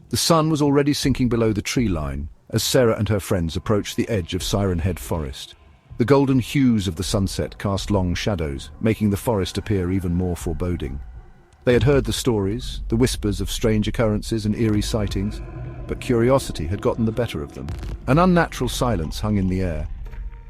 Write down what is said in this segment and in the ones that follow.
The sun was already sinking below the tree line as Sarah and her friends approached the edge of Siren Head Forest. The golden hues of the sunset cast long shadows, making the forest appear even more foreboding. They had heard the stories, the whispers of strange occurrences and eerie sightings, but curiosity had gotten the better of them. An unnatural silence hung in the air.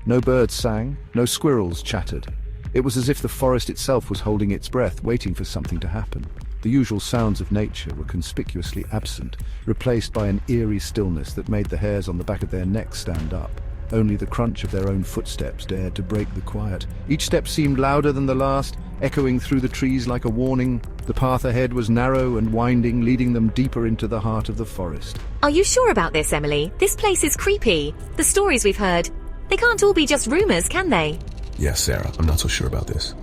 No birds sang, no squirrels chattered. It was as if the forest itself was holding its breath, waiting for something to happen. The usual sounds of nature were conspicuously absent, replaced by an eerie stillness that made the hairs on the back of their necks stand up. Only the crunch of their own footsteps dared to break the quiet. Each step seemed louder than the last, echoing through the trees like a warning. The path ahead was narrow and winding, leading them deeper into the heart of the forest. Are you sure about this, Emily? This place is creepy. The stories we've heard, they can't all be just rumors, can they? Yes, Sarah, I'm not so sure about this.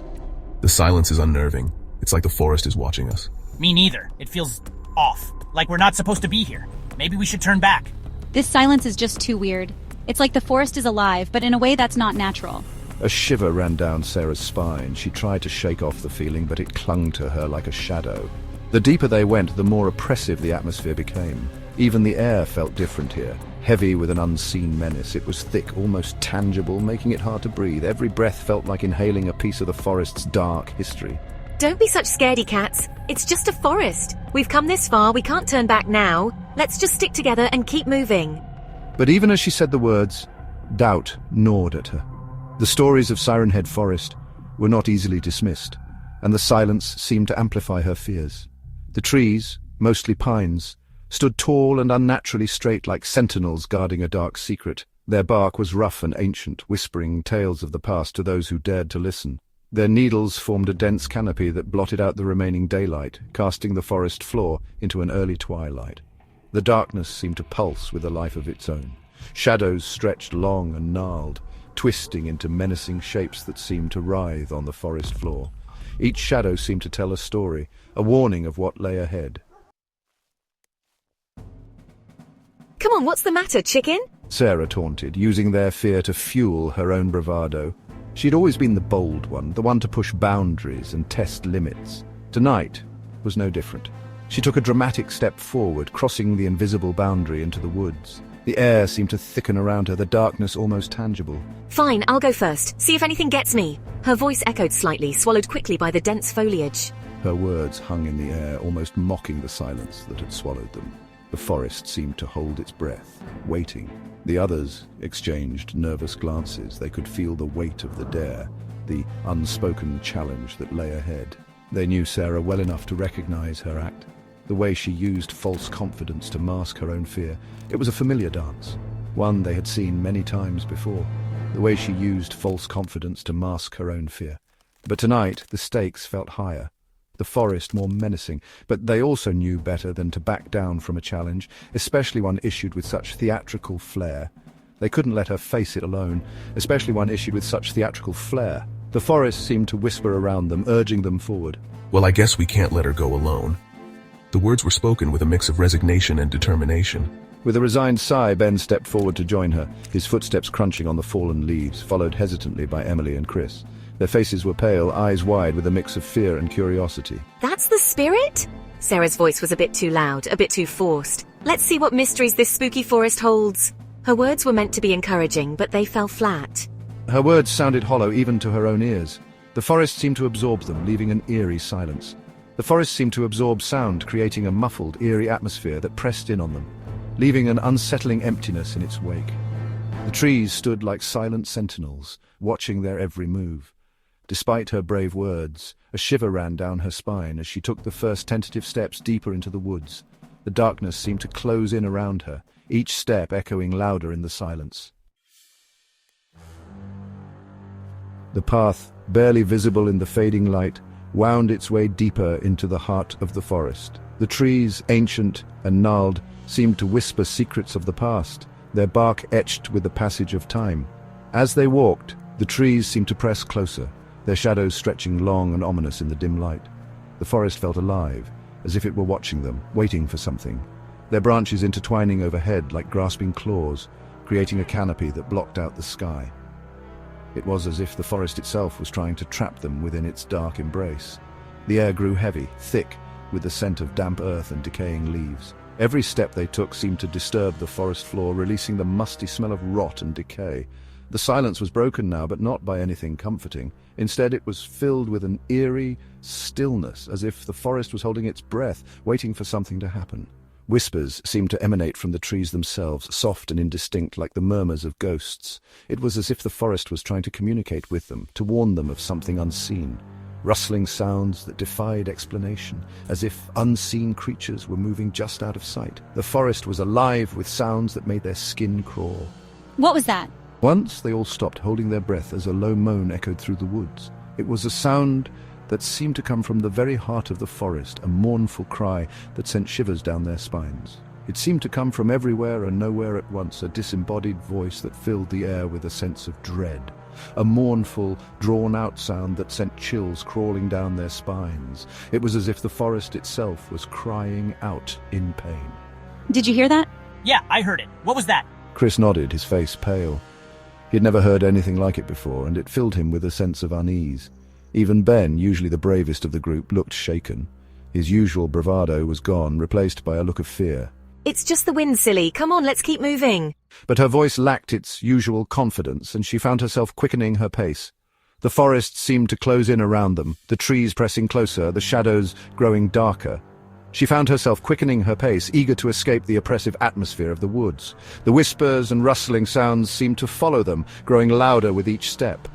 The silence is unnerving. It's like the forest is watching us. Me neither. It feels off. Like we're not supposed to be here. Maybe we should turn back. This silence is just too weird. It's like the forest is alive, but in a way that's not natural. A shiver ran down Sarah's spine. She tried to shake off the feeling, but it clung to her like a shadow. The deeper they went, the more oppressive the atmosphere became. Even the air felt different here, heavy with an unseen menace. It was thick, almost tangible, making it hard to breathe. Every breath felt like inhaling a piece of the forest's dark history. Don't be such scaredy cats. It's just a forest. We've come this far, we can't turn back now. Let's just stick together and keep moving. But even as she said the words, doubt gnawed at her. The stories of Siren Head Forest were not easily dismissed, and the silence seemed to amplify her fears. The trees, mostly pines, stood tall and unnaturally straight like sentinels guarding a dark secret. Their bark was rough and ancient, whispering tales of the past to those who dared to listen. Their needles formed a dense canopy that blotted out the remaining daylight, casting the forest floor into an early twilight. The darkness seemed to pulse with a life of its own. Shadows stretched long and gnarled, twisting into menacing shapes that seemed to writhe on the forest floor. Each shadow seemed to tell a story, a warning of what lay ahead. Come on, what's the matter, chicken? Sarah taunted, using their fear to fuel her own bravado. She'd always been the bold one, the one to push boundaries and test limits. Tonight was no different. She took a dramatic step forward, crossing the invisible boundary into the woods. The air seemed to thicken around her, the darkness almost tangible. Fine, I'll go first. See if anything gets me. Her voice echoed slightly, swallowed quickly by the dense foliage. Her words hung in the air, almost mocking the silence that had swallowed them. The forest seemed to hold its breath, waiting. The others exchanged nervous glances. They could feel the weight of the dare, the unspoken challenge that lay ahead. They knew Sarah well enough to recognize her act. The way she used false confidence to mask her own fear. It was a familiar dance, one they had seen many times before. The way she used false confidence to mask her own fear. But tonight, the stakes felt higher, the forest more menacing, but they also knew better than to back down from a challenge, especially one issued with such theatrical flair. They couldn't let her face it alone, especially one issued with such theatrical flair. The forest seemed to whisper around them, urging them forward. Well, I guess we can't let her go alone. The words were spoken with a mix of resignation and determination. With a resigned sigh, Ben stepped forward to join her, his footsteps crunching on the fallen leaves, followed hesitantly by Emily and Chris. Their faces were pale, eyes wide with a mix of fear and curiosity. That's the spirit? Sarah's voice was a bit too loud, a bit too forced. Let's see what mysteries this spooky forest holds. Her words were meant to be encouraging, but they fell flat. Her words sounded hollow even to her own ears. The forest seemed to absorb them, leaving an eerie silence. The forest seemed to absorb sound, creating a muffled, eerie atmosphere that pressed in on them, leaving an unsettling emptiness in its wake. The trees stood like silent sentinels, watching their every move. Despite her brave words, a shiver ran down her spine as she took the first tentative steps deeper into the woods. The darkness seemed to close in around her, each step echoing louder in the silence. The path, barely visible in the fading light, wound its way deeper into the heart of the forest. The trees, ancient and gnarled, seemed to whisper secrets of the past, their bark etched with the passage of time. As they walked, the trees seemed to press closer, their shadows stretching long and ominous in the dim light. The forest felt alive, as if it were watching them, waiting for something. Their branches intertwining overhead like grasping claws, creating a canopy that blocked out the sky. It was as if the forest itself was trying to trap them within its dark embrace. The air grew heavy, thick, with the scent of damp earth and decaying leaves. Every step they took seemed to disturb the forest floor, releasing the musty smell of rot and decay. The silence was broken now, but not by anything comforting. Instead, it was filled with an eerie stillness, as if the forest was holding its breath, waiting for something to happen. Whispers seemed to emanate from the trees themselves, soft and indistinct like the murmurs of ghosts. It was as if the forest was trying to communicate with them, to warn them of something unseen. Rustling sounds that defied explanation, as if unseen creatures were moving just out of sight. The forest was alive with sounds that made their skin crawl. What was that? Once they all stopped, holding their breath as a low moan echoed through the woods. It was a sound that seemed to come from the very heart of the forest, a mournful cry that sent shivers down their spines. It seemed to come from everywhere and nowhere at once, a disembodied voice that filled the air with a sense of dread. A mournful, drawn-out sound that sent chills crawling down their spines. It was as if the forest itself was crying out in pain. Did you hear that? Yeah, I heard it. What was that? Chris nodded, his face pale. He had never heard anything like it before, and it filled him with a sense of unease. Even Ben, usually the bravest of the group, looked shaken. His usual bravado was gone, replaced by a look of fear. It's just the wind, silly. Come on, let's keep moving. But her voice lacked its usual confidence, and she found herself quickening her pace. The forest seemed to close in around them, the trees pressing closer, the shadows growing darker. She found herself quickening her pace, eager to escape the oppressive atmosphere of the woods. The whispers and rustling sounds seemed to follow them, growing louder with each step.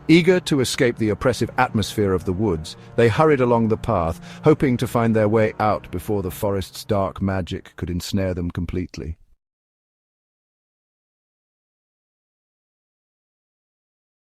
Eager to escape the oppressive atmosphere of the woods, they hurried along the path, hoping to find their way out before the forest's dark magic could ensnare them completely.